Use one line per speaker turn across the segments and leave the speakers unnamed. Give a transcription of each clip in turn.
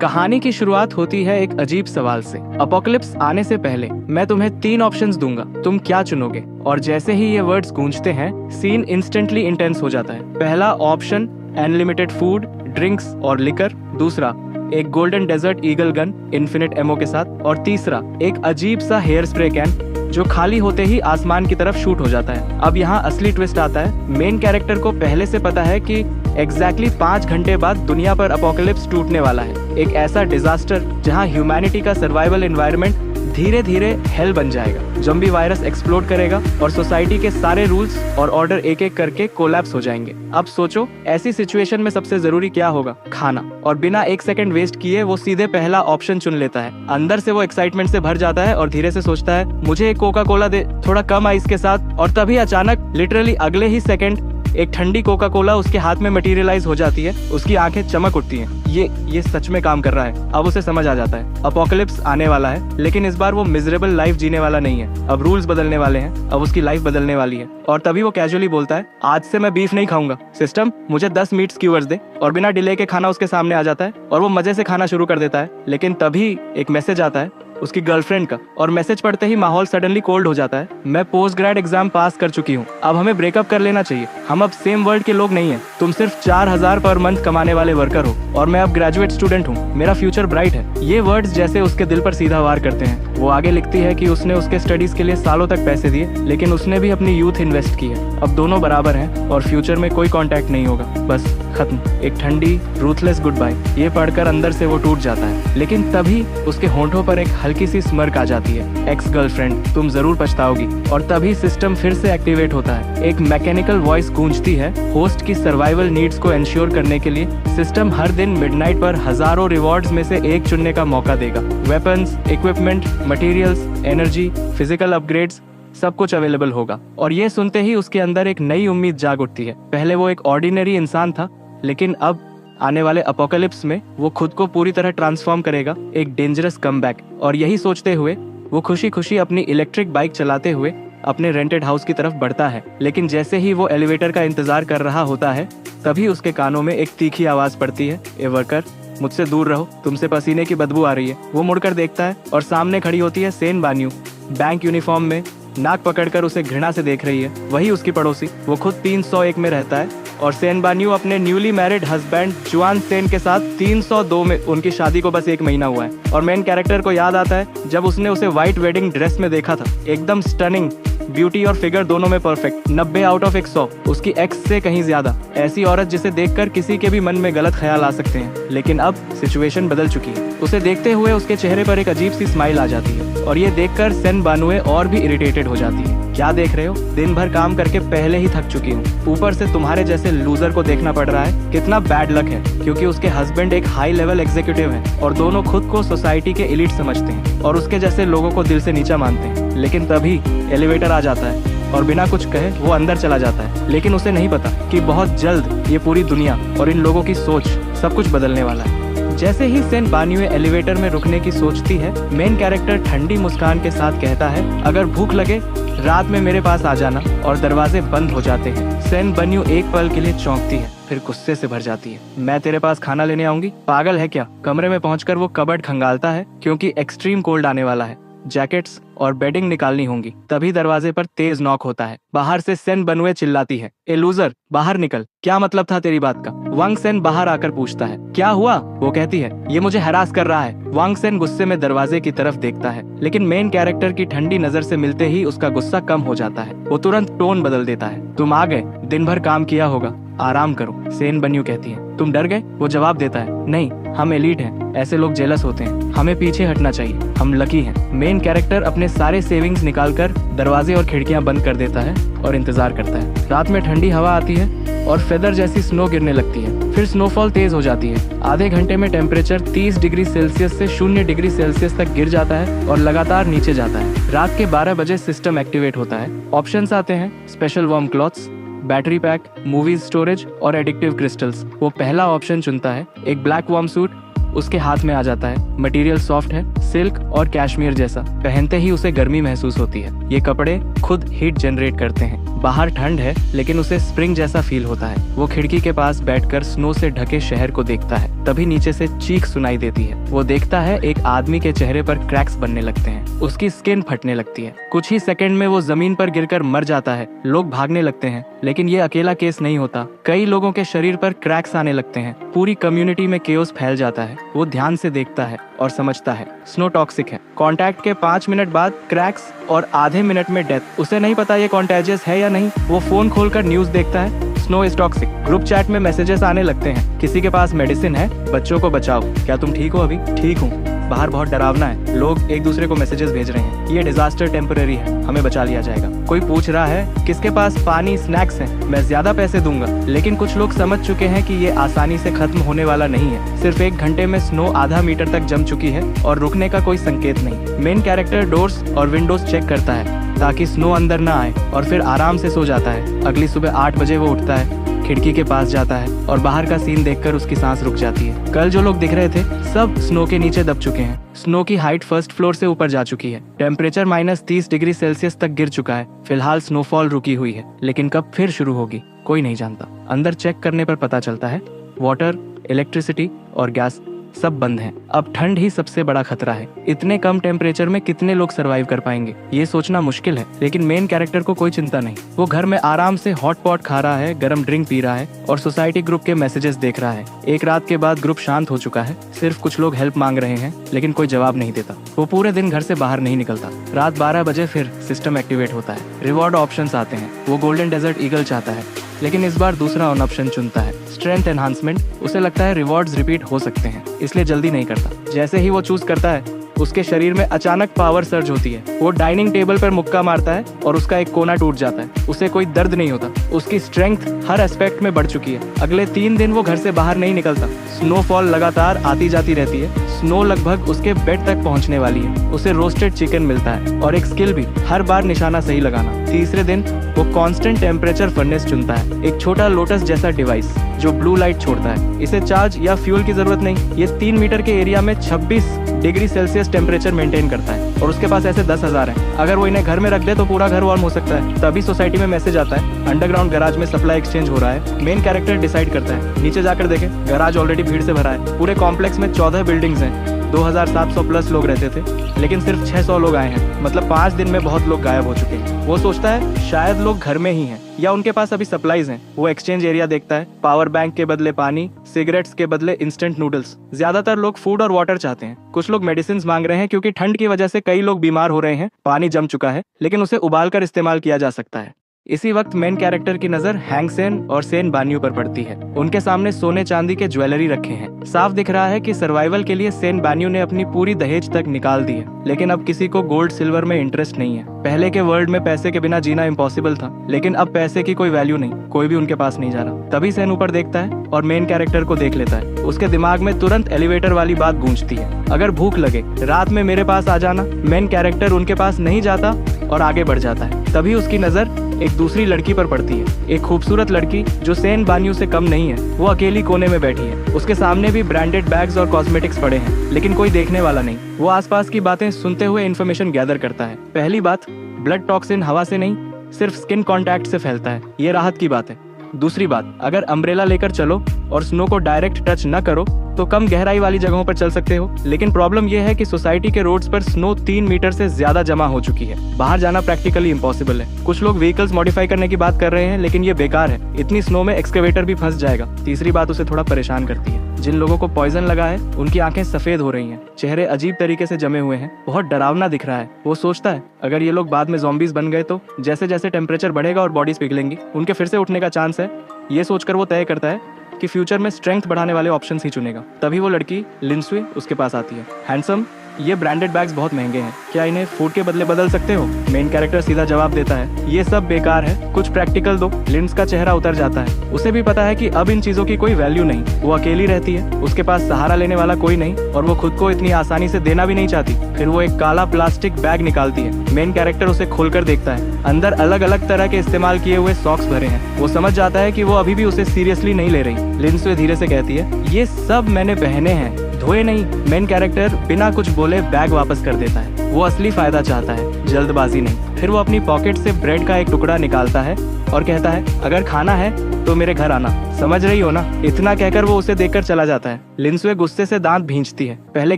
कहानी की शुरुआत होती है एक अजीब सवाल से। अपोकलिप्स आने से पहले मैं तुम्हें 3 ऑप्शंस दूंगा, तुम क्या चुनोगे? और जैसे ही ये वर्ड्स गूंजते हैं, सीन इंस्टेंटली इंटेंस हो जाता है। पहला ऑप्शन अनलिमिटेड फूड, ड्रिंक्स और लिकर। दूसरा एक golden desert eagle gun infinite ammo के साथ। और तीसरा एक अजीब सा हेयर स्प्रे कैन जो खाली होते ही आसमान की तरफ शूट हो जाता है। अब यहाँ असली ट्विस्ट आता है। मेन कैरेक्टर को पहले से पता है कि एग्जैक्टली 5 घंटे बाद दुनिया पर अपोकलिप्स टूटने वाला है। एक ऐसा डिजास्टर जहाँ ह्यूमैनिटी का सर्वाइवल एनवायरनमेंट धीरे धीरे हेल बन जाएगा। ज़ॉम्बी वायरस एक्सप्लोड करेगा और सोसाइटी के सारे रूल्स और ऑर्डर एक एक करके कोलैप्स हो जाएंगे। अब सोचो, ऐसी सिचुएशन में सबसे जरूरी क्या होगा? खाना। और बिना 1 सेकंड वेस्ट किए वो सीधे पहला ऑप्शन चुन लेता है। अंदर से वो एक्साइटमेंट से भर जाता है और धीरे से सोचता है, मुझे एक कोका कोला दे, थोड़ा कम आइस के साथ। और तभी अचानक लिटरली अगले ही सेकंड एक ठंडी कोका कोला उसके हाथ में मटेरियलाइज हो जाती है। उसकी आंखें चमक उठती हैं। ये सच में काम कर रहा है। अब उसे समझ आ जाता है अपोकलिप्स आने वाला है, लेकिन इस बार वो मिजरेबल लाइफ जीने वाला नहीं है। अब रूल्स बदलने वाले हैं, अब उसकी लाइफ बदलने वाली है। और तभी वो कैजुअली बोलता है, आज से मैं बीफ नहीं खाऊंगा, सिस्टम मुझे 10 मीट स्क्यूअर्स दे। और बिना डिले के खाना उसके सामने आ जाता है और वो मजे से खाना शुरू कर देता है। लेकिन तभी एक मैसेज आता है उसकी गर्लफ्रेंड का, और मैसेज पढ़ते ही माहौल सडनली कोल्ड हो जाता है। मैं पोस्ट ग्रेड एग्जाम पास कर चुकी हूँ, अब हमें ब्रेकअप कर लेना चाहिए। हम अब सेम वर्ल्ड के लोग नहीं हैं। तुम सिर्फ 4000 पर मंथ कमाने वाले वर्कर हो और मैं अब ग्रेजुएट स्टूडेंट हूँ। मेरा फ्यूचर ब्राइट है। ये वर्ड्स जैसे उसके दिल पर सीधा वार करते हैं। वो आगे लिखती है कि उसने उसके स्टडीज के लिए सालों तक पैसे दिए, लेकिन उसने भी अपनी यूथ इन्वेस्ट की है। अब दोनों बराबर हैं और फ्यूचर में कोई कांटेक्ट नहीं होगा। बस खत्म, एक ठंडी रूथलेस गुड बाय। ये पढ़कर अंदर से वो टूट जाता है। लेकिन तभी उसके होंठों पर एक हल्की सी स्मर्क आ जाती है। एक्स गर्लफ्रेंड, तुम जरूर पछताओगी। और तभी सिस्टम फिर से एक्टिवेट होता है। एक मैकेनिकल वॉइस गूंजती है। होस्ट की सर्वाइवल नीड्स को एंश्योर करने के लिए सिस्टम हर दिन मिडनाइट पर हजारों रिवॉर्ड्स में से एक चुनने का मौका देगा। Weapons, equipment, materials, energy, physical upgrades, सब कुछ अवेलेबल होगा। और ये सुनते ही उसके अंदर एक नई उम्मीद जाग उठती है। पहले वो एक ऑर्डिनरी इंसान था, लेकिन अब आने वाले अपोकलिप्स में वो खुद को पूरी तरह ट्रांसफॉर्म करेगा, एक डेंजरस कमबैक। और यही सोचते हुए वो खुशी खुशी अपनी इलेक्ट्रिक बाइक चलाते हुए अपने रेंटेड हाउस की तरफ बढ़ता है। लेकिन जैसे ही वो एलिवेटर का इंतजार कर रहा होता है, तभी उसके कानों में एक तीखी आवाज पड़ती है, ए वर्कर, मुझसे दूर रहो, तुमसे पसीने की बदबू आ रही है। वो मुड़कर देखता है और सामने खड़ी होती है सेन बान्यू, बैंक यूनिफॉर्म में, नाक पकड़कर उसे घृणा से देख रही है। वही उसकी पड़ोसी। वो खुद 301 में रहता है और सेन बान्यू अपने न्यूली मैरिड हस्बैंड जुआन सेन के साथ 302 में। उनकी शादी को बस 1 महीना हुआ है। और मेन कैरेक्टर को याद आता है जब उसने उसे व्हाइट वेडिंग ड्रेस में देखा था। एकदम स्टनिंग, ब्यूटी और फिगर दोनों में परफेक्ट, 90 आउट ऑफ 100, उसकी एक्स से कहीं ज्यादा। ऐसी औरत जिसे देखकर किसी के भी मन में गलत ख्याल आ सकते हैं। लेकिन अब सिचुएशन बदल चुकी है। उसे देखते हुए उसके चेहरे पर एक अजीब सी स्माइल आ जाती है और ये देखकर सेन बानुए और भी इरिटेटेड हो जाती है। क्या देख रहे हो? दिन भर काम करके पहले ही थक चुकी हूँ, ऊपर से तुम्हारे जैसे लूजर को देखना पड़ रहा है। कितना बैड लक है, क्योंकि उसके हस्बैंड एक हाई लेवल एग्जीक्यूटिव है और दोनों खुद को सोसाइटी के एलिट समझते हैं और उसके जैसे लोगों को दिल से नीचा मानते हैं। लेकिन तभी एलिवेटर आ जाता है और बिना कुछ कहे वो अंदर चला जाता है। लेकिन उसे नहीं पता कि बहुत जल्द ये पूरी दुनिया और इन लोगों की सोच सब कुछ बदलने वाला है। जैसे ही सेन बान्युए एलिवेटर में रुकने की सोचती है, मेन कैरेक्टर ठंडी मुस्कान के साथ कहता है, अगर भूख लगे रात में मेरे पास आ जाना। और दरवाजे बंद हो जाते हैं। सेन बान्यू एक पल के लिए चौंकती है, फिर गुस्से से भर जाती है। मैं तेरे पास खाना लेने आऊंगी? पागल है क्या? कमरे में पहुंचकर वो कबर्ड खंगालता है, क्योंकि एक्सट्रीम कोल्ड आने वाला है। जैकेट्स और बेडिंग निकालनी होंगी। तभी दरवाजे पर तेज नॉक होता है। बाहर से सेन बानुए चिल्लाती है, ए लूजर, बाहर निकल। क्या मतलब था तेरी बात का? वांग सेन बाहर आकर पूछता है। क्या हुआ? वो कहती है, ये मुझे हरास कर रहा है। वांग सेन गुस्से में दरवाजे की तरफ देखता है, लेकिन मेन कैरेक्टर की ठंडी नजर से मिलते ही उसका गुस्सा कम हो जाता है। वो तुरंत टोन बदल देता है, तुम आ गए, दिन भर काम किया होगा, आराम करो। सेन बान्यू कहती है, तुम डर गए? वो जवाब देता है, नहीं, हम एलीट हैं, ऐसे लोग जेलस होते हैं, हमें पीछे हटना चाहिए, हम लकी हैं। मेन कैरेक्टर अपने सारे सेविंग्स निकालकर दरवाजे और खिड़कियां बंद कर देता है और इंतजार करता है। रात में ठंडी हवा आती है और फेदर जैसी स्नो गिरने लगती है। फिर स्नोफॉल तेज हो जाती है। आधे घंटे में टेम्परेचर 30 डिग्री सेल्सियस से 0 डिग्री सेल्सियस तक गिर जाता है और लगातार नीचे जाता है। रात के 12 बजे सिस्टम एक्टिवेट होता है। ऑप्शंस आते हैं, special warm clothes, battery pack, movies storage और एडिक्टिव क्रिस्टल्स। वो पहला ऑप्शन चुनता है, एक ब्लैक वार्म सूट, उसके हाथ में आ जाता है। मटेरियल सॉफ्ट है, सिल्क और कैश्मीर जैसा। पहनते ही उसे गर्मी महसूस होती है। ये कपड़े खुद हीट जनरेट करते हैं। बाहर ठंड है लेकिन उसे स्प्रिंग जैसा फील होता है। वो खिड़की के पास बैठकर स्नो से ढके शहर को देखता है। तभी नीचे से चीख सुनाई देती है। वो देखता है एक आदमी के चेहरे पर क्रैक्स बनने लगते हैं। उसकी स्किन फटने लगती है। कुछ ही सेकंड में वो जमीन पर गिरकर मर जाता है। लोग भागने लगते हैं लेकिन ये अकेला केस नहीं होता। कई लोगों के शरीर पर क्रैक्स आने लगते हैं। पूरी कम्युनिटी में केओस फैल जाता है। वो ध्यान से देखता है और समझता है स्नो टॉक्सिक है। कांटेक्ट के 5 मिनट बाद क्रैक्स और आधे मिनट में डेथ। उसे नहीं पता ये कॉन्टेजियस है या नहीं। वो फोन खोलकर न्यूज देखता है, snow is toxic. Group chat में मैसेजेस आने लगते हैं, किसी के पास मेडिसिन है, बच्चों को बचाओ। क्या तुम ठीक हो अभी? ठीक हूँ। बाहर बहुत डरावना है, लोग एक दूसरे को मैसेजेस भेज रहे हैं। ये डिजास्टर टेम्पररी है, हमें बचा लिया जाएगा। कोई पूछ रहा है किसके पास पानी स्नैक्स हैं, मैं ज्यादा पैसे दूंगा। लेकिन कुछ लोग समझ चुके हैं कि ये आसानी से खत्म होने वाला नहीं है। सिर्फ 1 घंटे में स्नो आधा मीटर तक जम चुकी है और रुकने का कोई संकेत नहीं। मेन कैरेक्टर डोर्स और विंडोज चेक करता है ताकि स्नो अंदर ना आए और फिर आराम से सो जाता है। अगली सुबह 8 बजे वो उठता है, खिड़की के पास जाता है और बाहर का सीन देखकर उसकी सांस रुक जाती है। कल जो लोग दिख रहे थे सब स्नो के नीचे दब चुके हैं। स्नो की हाइट फर्स्ट फ्लोर से ऊपर जा चुकी है। टेम्परेचर -30 डिग्री सेल्सियस तक गिर चुका है। फिलहाल स्नोफॉल रुकी हुई है लेकिन कब फिर शुरू होगी कोई नहीं जानता। अंदर चेक करने पर पता चलता है वाटर, इलेक्ट्रिसिटी और गैस सब बंद हैं। अब ठंड ही सबसे बड़ा खतरा है। इतने कम टेम्परेचर में कितने लोग सरवाइव कर पाएंगे ये सोचना मुश्किल है। लेकिन मेन कैरेक्टर को कोई चिंता नहीं। वो घर में आराम से हॉट पॉट खा रहा है, गर्म ड्रिंक पी रहा है और सोसाइटी ग्रुप के मैसेजेस देख रहा है। एक रात के बाद ग्रुप शांत हो चुका है। सिर्फ कुछ लोग हेल्प मांग रहे हैं लेकिन कोई जवाब नहीं देता। वो पूरे दिन घर से बाहर नहीं निकलता। रात 12 बजे फिर सिस्टम एक्टिवेट होता है। रिवॉर्ड ऑप्शंस आते हैं। वो गोल्डन डेजर्ट ईगल चाहता है लेकिन इस बार दूसरा ऑन ऑप्शन चुनता है, स्ट्रेंथ एनहांसमेंट। उसे लगता है रिवॉर्ड्स रिपीट हो सकते हैं इसलिए जल्दी नहीं करता। जैसे ही वो चूज करता है उसके शरीर में अचानक पावर सर्ज होती है। वो डाइनिंग टेबल पर मुक्का मारता है और उसका एक कोना टूट जाता है। उसे कोई दर्द नहीं होता। उसकी स्ट्रेंथ हर एस्पेक्ट में बढ़ चुकी है। अगले 3 दिन वो घर से बाहर नहीं निकलता। स्नोफॉल लगातार आती जाती रहती है। स्नो लगभग उसके बेड तक पहुंचने वाली है। उसे रोस्टेड चिकन मिलता है और एक स्किल भी, हर बार निशाना सही लगाना। तीसरे दिन वो कांस्टेंट टेम्परेचर फर्नेस चुनता है, एक छोटा लोटस जैसा डिवाइस जो ब्लू लाइट छोड़ता है। इसे चार्ज या फ्यूल की जरूरत नहीं। ये 3 मीटर के एरिया में 26 डिग्री सेल्सियस टेम्परेचर मेंटेन करता है और उसके पास ऐसे 10,000 हैं। अगर वो इन्हें घर में रख दे तो पूरा घर वार्म हो सकता है। तभी सोसाइटी में मैसेज आता है अंडरग्राउंड गैराज में सप्लाई एक्सचेंज हो रहा है। मेन कैरेक्टर डिसाइड करता है नीचे जाकर देखे, गैराज ऑलरेडी भीड़ से भरा है। पूरे कॉम्प्लेक्स में 14 बिल्डिंग्स हैं। 2700 प्लस लोग रहते थे लेकिन सिर्फ 600 लोग आए हैं। मतलब 5 दिन में बहुत लोग गायब हो चुके हैं। वो सोचता है शायद लोग घर में ही हैं या उनके पास अभी सप्लाईज हैं। वो एक्सचेंज एरिया देखता है, पावर बैंक के बदले पानी, सिगरेट्स के बदले इंस्टेंट नूडल्स। ज्यादातर लोग फूड और वाटर चाहते हैं। कुछ लोग मेडिसिन मांग रहे हैं क्योंकि ठंड की वजह से कई लोग बीमार हो रहे हैं। पानी जम चुका है लेकिन उसे उबाल कर इस्तेमाल किया जा सकता है। इसी वक्त मेन कैरेक्टर की नजर हैंग सेन और सेन बान्यू पर पड़ती है। उनके सामने सोने चांदी के ज्वेलरी रखे हैं। साफ दिख रहा है कि सर्वाइवल के लिए सेन बान्यू ने अपनी पूरी दहेज तक निकाल दी है। लेकिन अब किसी को गोल्ड सिल्वर में इंटरेस्ट नहीं है। पहले के वर्ल्ड में पैसे के बिना जीना इम्पॉसिबल था लेकिन अब पैसे की कोई वैल्यू नहीं। कोई भी उनके पास नहीं जा रहा। तभी सेन ऊपर देखता है और मेन कैरेक्टर को देख लेता है। उसके दिमाग में तुरंत एलिवेटर वाली बात गूंजती है, अगर भूख लगे रात में मेरे पास आ जाना। मेन कैरेक्टर उनके पास नहीं जाता और आगे बढ़ जाता है। तभी उसकी नजर एक दूसरी लड़की पर पड़ती है। एक खूबसूरत लड़की जो सेन बान्यू से कम नहीं है। वो अकेली कोने में बैठी है। उसके सामने भी ब्रांडेड बैग्स और कॉस्मेटिक्स पड़े हैं लेकिन कोई देखने वाला नहीं। वो आसपास की बातें सुनते हुए इन्फॉर्मेशन गैदर करता है। पहली बात, ब्लड टॉक्सिन हवा से नहीं सिर्फ स्किन कांटेक्ट से फैलता है। ये राहत की बात है। दूसरी बात, अगर अम्ब्रेला लेकर चलो और स्नो को डायरेक्ट टच न करो तो कम गहराई वाली जगहों पर चल सकते हो। लेकिन प्रॉब्लम यह है कि सोसाइटी के रोड्स पर स्नो 3 मीटर से ज्यादा जमा हो चुकी है। बाहर जाना प्रैक्टिकली इम्पॉसिबल है। कुछ लोग व्हीकल्स मॉडिफाई करने की बात कर रहे हैं लेकिन ये बेकार है। इतनी स्नो में एक्सकेवेटर भी फंस जाएगा। तीसरी बात उसे थोड़ा परेशान करती है, जिन लोगों को पॉइजन लगा है उनकी आंखें सफेद हो रही हैं, चेहरे अजीब तरीके से जमे हुए हैं, बहुत डरावना दिख रहा है। वो सोचता है अगर ये लोग बाद में ज़ॉम्बीज बन गए तो जैसे जैसे टेम्परेचर बढ़ेगा और बॉडीज पिघलेंगी उनके फिर से उठने का चांस है। ये सोचकर वो तय करता है कि फ्यूचर में स्ट्रेंथ बढ़ाने वाले ऑप्शंस ही चुनेगा। तभी वो लड़की लिंसुई उसके पास आती है। हैंडसम, ये ब्रांडेड बैग्स बहुत महंगे हैं, क्या इन्हें फूड के बदले बदल सकते हो? मेन कैरेक्टर सीधा जवाब देता है ये सब बेकार है, कुछ प्रैक्टिकल दो। लिंस का चेहरा उतर जाता है। उसे भी पता है कि अब इन चीजों की कोई वैल्यू नहीं। वो अकेली रहती है, उसके पास सहारा लेने वाला कोई नहीं और वो खुद को इतनी आसानी से देना भी नहीं चाहती। फिर वो एक काला प्लास्टिक बैग निकालती है। मेन कैरेक्टर उसे खोलकर देखता है। अंदर अलग अलग तरह के इस्तेमाल किए हुए सॉक्स भरे हैं। वो समझ जाता है कि वो अभी भी उसे सीरियसली नहीं ले रही। लिंस धीरे से कहती है ये सब मैंने पहने हैं, धोए नहीं। मेन कैरेक्टर बिना कुछ बोले बैग वापस कर देता है। वो असली फायदा चाहता है, जल्दबाजी नहीं। फिर वो अपनी पॉकेट से ब्रेड का एक टुकड़ा निकालता है और कहता है, अगर खाना है तो मेरे घर आना, समझ रही हो ना। इतना कहकर वो उसे देखकर चला जाता है। लिनसुए गुस्से से दांत भींचती है। पहले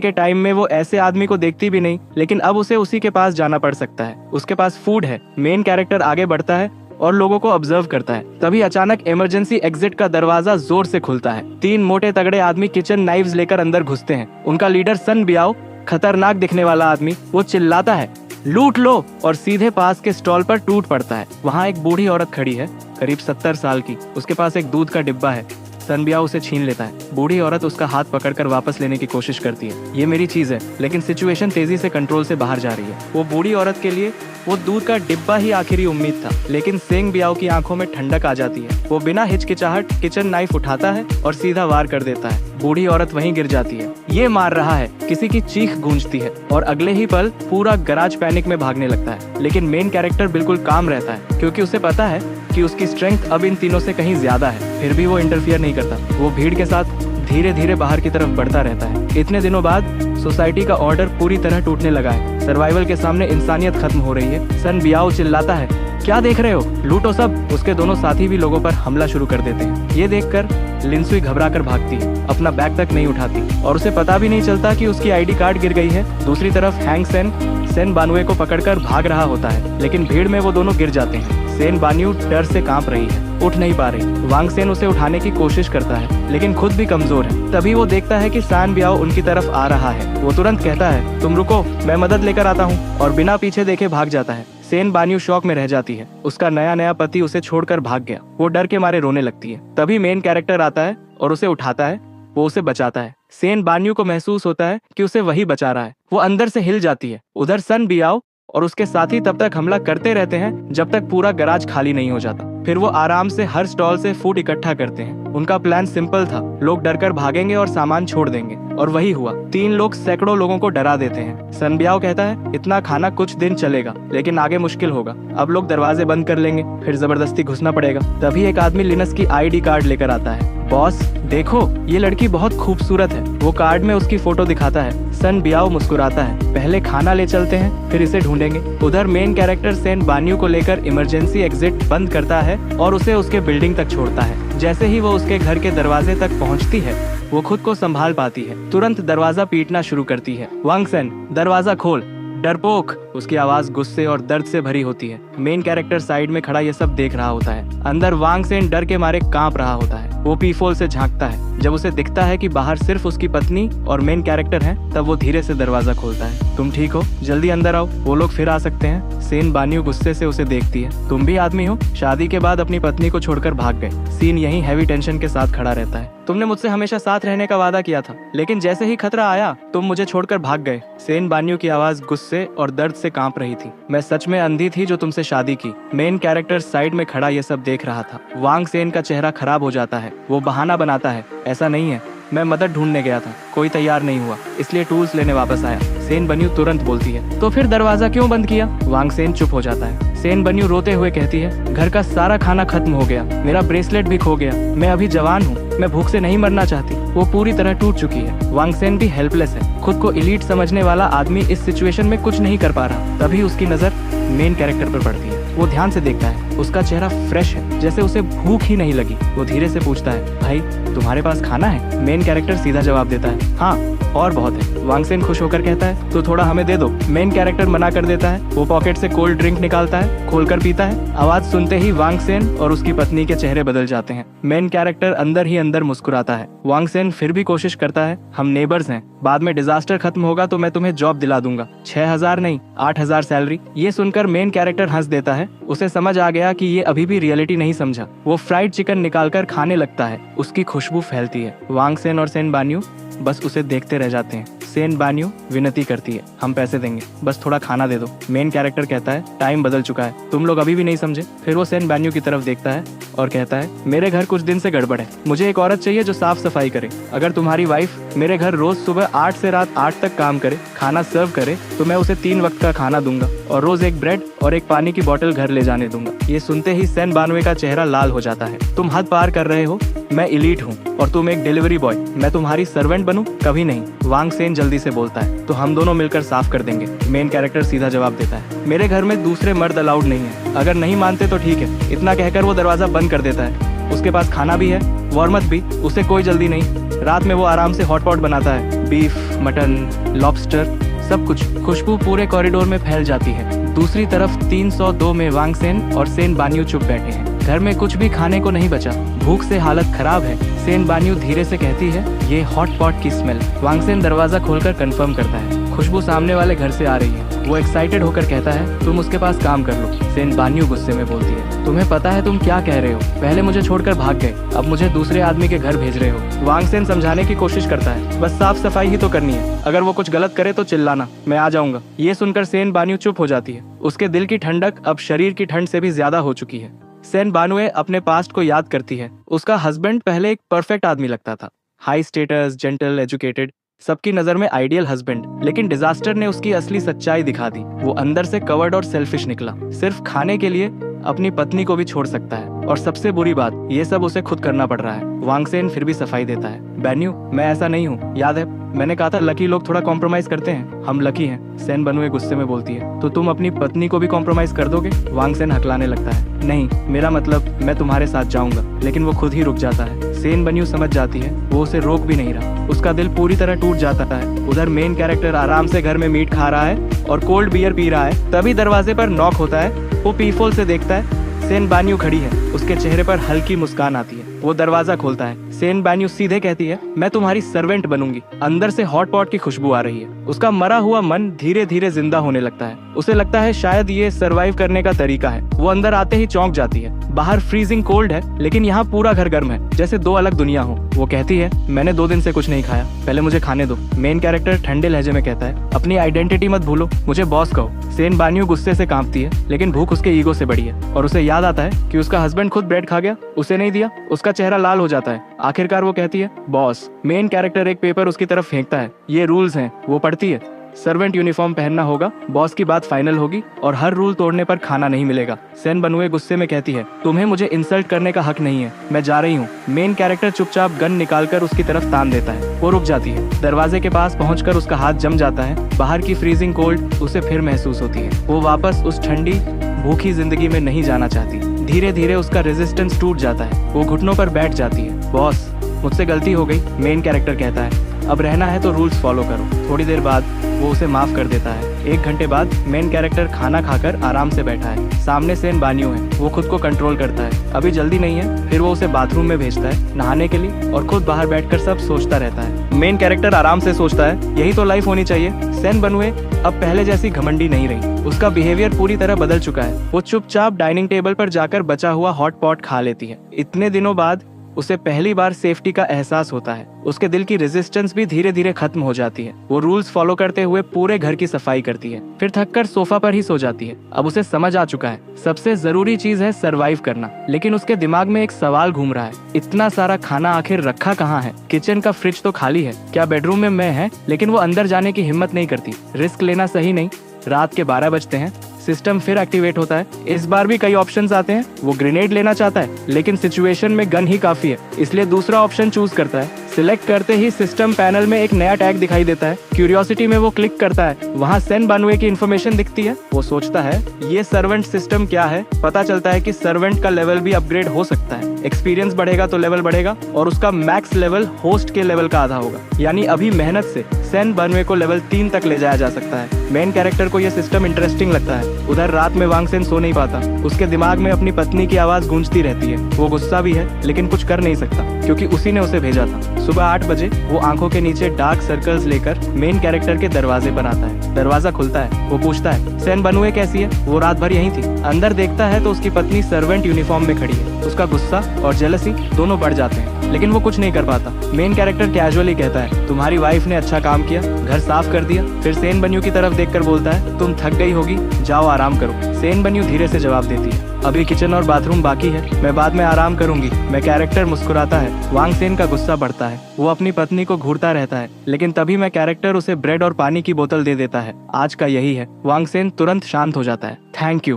के टाइम में वो ऐसे आदमी को देखती भी नहीं, लेकिन अब उसे उसी के पास जाना पड़ सकता है। उसके पास फूड है। मेन कैरेक्टर आगे बढ़ता है और लोगों को ऑब्जर्व करता है। तभी अचानक इमरजेंसी एग्जिट का दरवाजा जोर से खुलता है। 3 मोटे तगड़े आदमी किचन नाइव्स लेकर अंदर घुसते हैं। उनका लीडर सन बियाओ, खतरनाक दिखने वाला आदमी, वो चिल्लाता है, लूट लो, और सीधे पास के स्टॉल पर टूट पड़ता है। वहाँ एक बूढ़ी औरत खड़ी है, करीब 70 साल की। उसके पास एक दूध का डिब्बा है। सन बियाओ उसे छीन लेता है। बूढ़ी औरत उसका हाथ पकड़कर वापस लेने की कोशिश करती है। ये मेरी चीज है, लेकिन सिचुएशन तेजी से कंट्रोल से बाहर जा रही है। वो बूढ़ी औरत के लिए वो दूध का डिब्बा ही आखिरी उम्मीद था, लेकिन सेंग बियाओ की आंखों में ठंडक आ जाती है। वो बिना हिचकिचाहट किचन नाइफ उठाता है और सीधा वार कर देता है। बूढ़ी औरत वहीं गिर जाती है। ये मार रहा है। किसी की चीख गूंजती है और अगले ही पल पूरा गराज पैनिक में भागने लगता है। लेकिन मेन कैरेक्टर बिल्कुल काम रहता है, क्योंकि उसे पता है कि उसकी स्ट्रेंथ अब इन तीनों से कहीं ज्यादा है। फिर भी वो इंटरफियर नहीं करता। वो भीड़ के साथ धीरे धीरे बाहर की तरफ बढ़ता रहता है। इतने दिनों बाद सोसाइटी का ऑर्डर पूरी तरह टूटने लगा है। सर्वाइवल के सामने इंसानियत खत्म हो रही है। सन बियाओ चिल्लाता है, क्या देख रहे हो, लूटो सब। उसके दोनों साथी भी लोगों पर हमला शुरू कर देते हैं। ये देखकर लिनसुई घबराकर भागती है, अपना बैग तक नहीं उठाती और उसे पता भी नहीं चलता कि उसकी आईडी कार्ड गिर गई है। दूसरी तरफ हैंग सेन बानुए को पकड़कर भाग रहा होता है, लेकिन भीड़ में वो दोनों गिर जाते हैं। सेन बान्यू डर से कांप रही है, उठ नहीं पा रही। वांग सेन उसे उठाने की कोशिश करता है, लेकिन खुद भी कमजोर है। तभी वो देखता है कि सान बियाओ उनकी तरफ आ रहा है। वो तुरंत कहता है, तुम रुको, मैं मदद लेकर आता हूँ, और बिना पीछे देखे भाग जाता है। सेन बान्यू शॉक में रह जाती है। उसका नया पति उसे छोड़कर भाग गया। वो डर के मारे रोने लगती है। तभी मेन कैरेक्टर आता है और उसे उठाता है। वो उसे बचाता है। सेन बान्यू को महसूस होता है कि उसे वही बचा रहा है। वो अंदर से हिल जाती है। उधर सन बियाओ और उसके साथी तब तक हमला करते रहते हैं जब तक पूरा गराज खाली नहीं हो जाता। फिर वो आराम से हर स्टॉल से फूड इकट्ठा करते हैं। उनका प्लान सिंपल था, लोग डरकर भागेंगे और सामान छोड़ देंगे, और वही हुआ। 3 लोग सैकड़ों लोगों को डरा देते हैं। सन बियाओ कहता है, इतना खाना कुछ दिन चलेगा, लेकिन आगे मुश्किल होगा। अब लोग दरवाजे बंद कर लेंगे, फिर जबरदस्ती घुसना पड़ेगा। तभी एक आदमी लिनस की आईडी कार्ड लेकर आता है। बॉस देखो, ये लड़की बहुत खूबसूरत है। वो कार्ड में उसकी फोटो दिखाता है। सन बियाओ मुस्कुराता है, पहले खाना ले चलते हैं, फिर इसे ढूंढेंगे। उधर मेन कैरेक्टर सेन बान्यू को लेकर इमरजेंसी एग्जिट बंद करता है और उसे उसके बिल्डिंग तक छोड़ता है। जैसे ही वो उसके घर के दरवाजे तक पहुंचती है, वो खुद को संभाल पाती है। तुरंत दरवाजा पीटना शुरू करती है। वांग सेन, दरवाजा खोल, डरपोक। उसकी आवाज गुस्से और दर्द से भरी होती है। मेन कैरेक्टर साइड में खड़ा ये सब देख रहा होता है। अंदर वांग सेन डर के मारे कांप रहा होता है। वो पीफोल से झांकता है। जब उसे दिखता है कि बाहर सिर्फ उसकी पत्नी और मेन कैरेक्टर हैं, तब वो धीरे से दरवाजा खोलता है। तुम ठीक हो? जल्दी अंदर आओ, वो लोग फिर आ सकते हैं। सेन बान्यू गुस्से से उसे देखती है। तुम भी आदमी हो? शादी के बाद अपनी पत्नी को छोड़कर भाग गए। सीन यही हैवी टेंशन के साथ खड़ा रहता है। तुमने मुझसे हमेशा साथ रहने का वादा किया था, लेकिन जैसे ही खतरा आया तुम मुझे छोड़कर भाग गए। सेन बान्यू की आवाज गुस्से और दर्द से कांप रही थी। मैं सच में अंधी थी जो तुमसे शादी की। मेन कैरेक्टर साइड में खड़ा ये सब देख रहा था। वांग सेन का चेहरा खराब हो जाता है। वो बहाना बनाता है, ऐसा नहीं है, मैं मदद ढूंढने गया था, कोई तैयार नहीं हुआ, इसलिए टूल्स लेने वापस आया। सेन बन्यू तुरंत बोलती है, तो फिर दरवाजा क्यों बंद किया? वांग सेन चुप हो जाता है। सेन बन्यू रोते हुए कहती है, घर का सारा खाना खत्म हो गया, मेरा ब्रेसलेट भी खो गया, मैं अभी जवान हूँ, मैं भूख से नहीं मरना चाहती। वो पूरी तरह टूट चुकी है। वांग सेन भी हेल्पलेस है। खुद को एलीट समझने वाला आदमी इस सिचुएशन में कुछ नहीं कर पा रहा। तभी उसकी नजर मेन कैरेक्टर पर पड़ती है। वो ध्यान से देखता है। उसका चेहरा फ्रेश है, जैसे उसे भूख ही नहीं लगी। वो धीरे से पूछता है, भाई तुम्हारे पास खाना है? मेन कैरेक्टर सीधा जवाब देता है, हाँ और बहुत है। वांग सेन खुश होकर कहता है, तो थोड़ा हमें दे दो। मेन कैरेक्टर मना कर देता है। वो पॉकेट से कोल्ड ड्रिंक निकालता है, खोलकर पीता है। आवाज सुनते ही वांग सेन और उसकी पत्नी के चेहरे बदल जाते हैं। मेन कैरेक्टर अंदर ही अंदर मुस्कुराता है। वांग सेन फिर भी कोशिश करता है, हम नेबर्स हैं, बाद में डिजास्टर खत्म होगा तो मैं तुम्हें जॉब दिला दूंगा, 6000 नहीं 8000 सैलरी। ये सुनकर मेन कैरेक्टर हंस देता है। उसे समझ आ गया कि ये अभी भी रियलिटी नहीं समझा। वो फ्राइड चिकन निकालकर खाने लगता है। उसकी खुशबू फैलती है। वांग सेन और सेन बान्यू बस उसे देखते रह जाते हैं। सेन बान्यू विनती करती है, हम पैसे देंगे, बस थोड़ा खाना दे दो। मेन कैरेक्टर कहता है, टाइम बदल चुका है, तुम लोग अभी भी नहीं समझे। फिर वो सेन बान्यू की तरफ देखता है और कहता है, मेरे घर कुछ दिन से गड़बड़ है, मुझे एक औरत चाहिए जो साफ सफाई करे। अगर तुम्हारी वाइफ मेरे घर रोज सुबह 8 से रात 8 तक काम करे, खाना सर्व करे, तो मैं उसे 3 वक्त का खाना दूंगा और रोज एक ब्रेड और एक पानी की बोतल घर ले जाने दूंगा। ये सुनते ही सेन बानवे का चेहरा लाल हो जाता है। तुम हद पार कर रहे हो, मैं एलीट हूँ और तुम एक डिलीवरी बॉय, मैं तुम्हारी सर्वेंट बनूं? कभी नहीं, वांग सेन जल्दी से बोलता है। तो हम दोनों मिलकर साफ कर देंगे, मेन कैरेक्टर सीधा जवाब देता है। मेरे घर में दूसरे मर्द अलाउड नहीं है, अगर नहीं मानते तो ठीक है। इतना कहकर वो दरवाजा बंद कर देता है। उसके पास खाना भी है, वॉर्मथ भी, उसे कोई जल्दी नहीं। रात में वो आराम से हॉट पॉट बनाता है, बीफ, मटन, लॉबस्टर, सब कुछ। खुशबू पूरे कॉरिडोर में फैल जाती है। दूसरी तरफ 302 में वांग सेन और सेन बान्यू चुप बैठे हैं। घर में कुछ भी खाने को नहीं बचा, भूख से हालत खराब है। सेन बान्यू धीरे से कहती है, ये हॉट पॉट की स्मेल। वांग सेन दरवाजा खोलकर कंफर्म करता है, खुशबू सामने वाले घर से आ रही है। वो एक्साइटेड होकर कहता है, तुम उसके पास काम कर लो। सेन बान्यू गुस्से में बोलती है, तुम्हें पता है तुम क्या कह रहे हो? पहले मुझे छोड़कर भाग गए, अब मुझे दूसरे आदमी के घर भेज रहे हो। वांग सेन समझाने की कोशिश करता है, बस साफ सफाई ही तो करनी है, अगर वो कुछ गलत करे तो चिल्लाना, मैं आ जाऊंगा। ये सुनकर सेन बान्यू चुप हो जाती है। उसके दिल की ठंडक अब शरीर की ठंड से भी ज्यादा हो चुकी है। सेन बानवे अपने पास्ट को याद करती है। उसका हस्बैंड पहले एक परफेक्ट आदमी लगता था, हाई स्टेटस, जेंटल, एजुकेटेड, सबकी नजर में आइडियल हस्बैंड। लेकिन डिजास्टर ने उसकी असली सच्चाई दिखा दी। वो अंदर से कवर्ड और सेल्फिश निकला, सिर्फ खाने के लिए अपनी पत्नी को भी छोड़ सकता है। और सबसे बुरी बात, ये सब उसे खुद करना पड़ रहा है। वांग सेन फिर भी सफाई देता है, बैन्यू, मैं ऐसा नहीं हूँ, याद है मैंने कहा था लकी लोग थोड़ा कॉम्प्रोमाइज करते हैं, हम लकी हैं। सेन बानवे गुस्से में बोलती है, तो तुम अपनी पत्नी को भी कॉम्प्रोमाइज कर दोगे? वांग सेन हकलाने लगता है, नहीं, मेरा मतलब मैं तुम्हारे साथ जाऊंगा। लेकिन वो खुद ही रुक जाता है। सेन बान्यू समझ जाती है, वो उसे रोक भी नहीं रहा। उसका दिल पूरी तरह टूट जाता है। उधर मेन कैरेक्टर आराम से घर में मीट खा रहा है और कोल्ड बियर पी रहा है। तभी दरवाजे पर नॉक होता है। वो पीफोल से देखता है, सेन बान्यू खड़ी है। उसके चेहरे पर हल्की मुस्कान आती है। वो दरवाजा खोलता है। सेन बान्यू सीधे कहती है, मैं तुम्हारी सर्वेंट बनूंगी। अंदर से हॉट पॉट की खुशबू आ रही है। उसका मरा हुआ मन धीरे धीरे जिंदा होने लगता है। उसे लगता है शायद ये सरवाइव करने का तरीका है। वो अंदर आते ही चौंक जाती है। बाहर फ्रीजिंग कोल्ड है, लेकिन यहाँ पूरा घर गर्म है, जैसे दो अलग दुनिया हो। वो कहती है, मैंने 2 दिन से कुछ नहीं खाया, पहले मुझे खाने दो। मेन कैरेक्टर ठंडे लहजे में कहता है, अपनी आइडेंटिटी मत भूलो, मुझे बॉस कहो। सेन बान्यू गुस्से से कांपती है, लेकिन भूख उसके ईगो से बड़ी है। और उसे याद आता है कि उसका हस्बैंड खुद ब्रेड खा गया, उसे नहीं दिया। उसका चेहरा लाल हो जाता है। आखिरकार वो कहती है, बॉस। मेन कैरेक्टर एक पेपर उसकी तरफ फेंकता है, ये रूल्स हैं। वो पढ़ती है, सर्वेंट यूनिफॉर्म पहनना होगा, बॉस की बात फाइनल होगी और हर रूल तोड़ने पर खाना नहीं मिलेगा। सेन बानवे गुस्से में कहती है, तुम्हें मुझे इंसल्ट करने का हक नहीं है, मैं जा रही हूँ। मेन कैरेक्टर चुपचाप गन निकालकर उसकी तरफ तान देता है। वो रुक जाती है। दरवाजे के पास पहुंचकर उसका हाथ जम जाता है। बाहर की फ्रीजिंग कोल्ड उसे फिर महसूस होती है। वो वापस उस ठंडी भूखी जिंदगी में नहीं जाना चाहती। धीरे धीरे उसका रेजिस्टेंस टूट जाता है। वो घुटनों पर बैठ जाती है। बॉस, मुझसे गलती हो गई, मेन कैरेक्टर कहता है। अब रहना है तो रूल्स फॉलो करो। थोड़ी देर बाद वो उसे माफ कर देता है। 1 घंटे बाद मेन कैरेक्टर खाना खाकर आराम से बैठा है। सामने सेन बान्यू है। वो खुद को कंट्रोल करता है, अभी जल्दी नहीं है। फिर वो उसे बाथरूम में भेजता है नहाने के लिए और खुद बाहर बैठकर सब सोचता रहता है। मेन कैरेक्टर आराम से सोचता है, यही तो लाइफ होनी चाहिए। सेन बानवे अब पहले जैसी घमंडी नहीं रही। उसका बिहेवियर पूरी तरह बदल चुका है। वो चुपचाप डाइनिंग टेबल पर जाकर बचा हुआ हॉट पॉट खा लेती है। इतने दिनों बाद उसे पहली बार सेफ्टी का एहसास होता है। उसके दिल की रेजिस्टेंस भी धीरे धीरे खत्म हो जाती है। वो रूल्स फॉलो करते हुए पूरे घर की सफाई करती है, फिर थककर सोफा पर ही सो जाती है। अब उसे समझ आ चुका है, सबसे जरूरी चीज है सरवाइव करना। लेकिन उसके दिमाग में एक सवाल घूम रहा है, इतना सारा खाना आखिर रखा कहाँ है? किचन का फ्रिज तो खाली है, क्या बेडरूम में मैं है? लेकिन वो अंदर जाने की हिम्मत नहीं करती। रिस्क लेना सही नहीं। रात के 12 बजते हैं। सिस्टम फिर एक्टिवेट होता है। इस बार भी कई ऑप्शंस आते हैं। वो ग्रेनेड लेना चाहता है, लेकिन सिचुएशन में गन ही काफी है, इसलिए दूसरा ऑप्शन चूज करता है। सिलेक्ट करते ही सिस्टम पैनल में एक नया टैग दिखाई देता है। क्यूरियोसिटी में वो क्लिक करता है। वहाँ सेन बानवे की इन्फॉर्मेशन दिखती है। वो सोचता है, ये सर्वेंट सिस्टम क्या है? पता चलता है कि सर्वेंट का लेवल भी अपग्रेड हो सकता है। एक्सपीरियंस बढ़ेगा तो लेवल बढ़ेगा और उसका मैक्स लेवल होस्ट के लेवल का आधा होगा। यानी अभी मेहनत से सेन बानवे को लेवल 3 तक ले जाया जा सकता है। मेन कैरेक्टर को यह सिस्टम इंटरेस्टिंग लगता है। उधर रात में वांग सेन सो नहीं पाता। उसके दिमाग में अपनी पत्नी की आवाज गूंजती रहती है। वो गुस्सा भी है, लेकिन कुछ कर नहीं सकता, क्योंकि उसी ने उसे भेजा था। सुबह 8 बजे वो आंखों के नीचे डार्क सर्कल्स लेकर मेन कैरेक्टर के दरवाजे पर आता है। दरवाजा खुलता है। वो पूछता है, सेन बानवे कैसी है? वो रात भर यहीं थी। अंदर देखता है तो उसकी पत्नी सर्वेंट यूनिफॉर्म में खड़ी है। उसका गुस्सा और जेलसी दोनों बढ़ जाते हैं। लेकिन वो कुछ नहीं कर पाता। मेन कैरेक्टर कैजुअली कहता है तुम्हारी वाइफ ने अच्छा काम किया, घर साफ कर दिया। फिर सेन बनयू की तरफ देखकर बोलता है तुम थक गई होगी, जाओ आराम करो। सेन बनयू धीरे से जवाब देती है अभी किचन और बाथरूम बाकी है, मैं बाद में आराम करूंगी। मैं कैरेक्टर मुस्कुराता है। वांग सेन का गुस्सा बढ़ता है, वो अपनी पत्नी को घूरता रहता है, लेकिन तभी मैं कैरेक्टर उसे ब्रेड और पानी की बोतल दे देता है। आज का यही है। वांग सेन तुरंत शांत हो जाता है। थैंक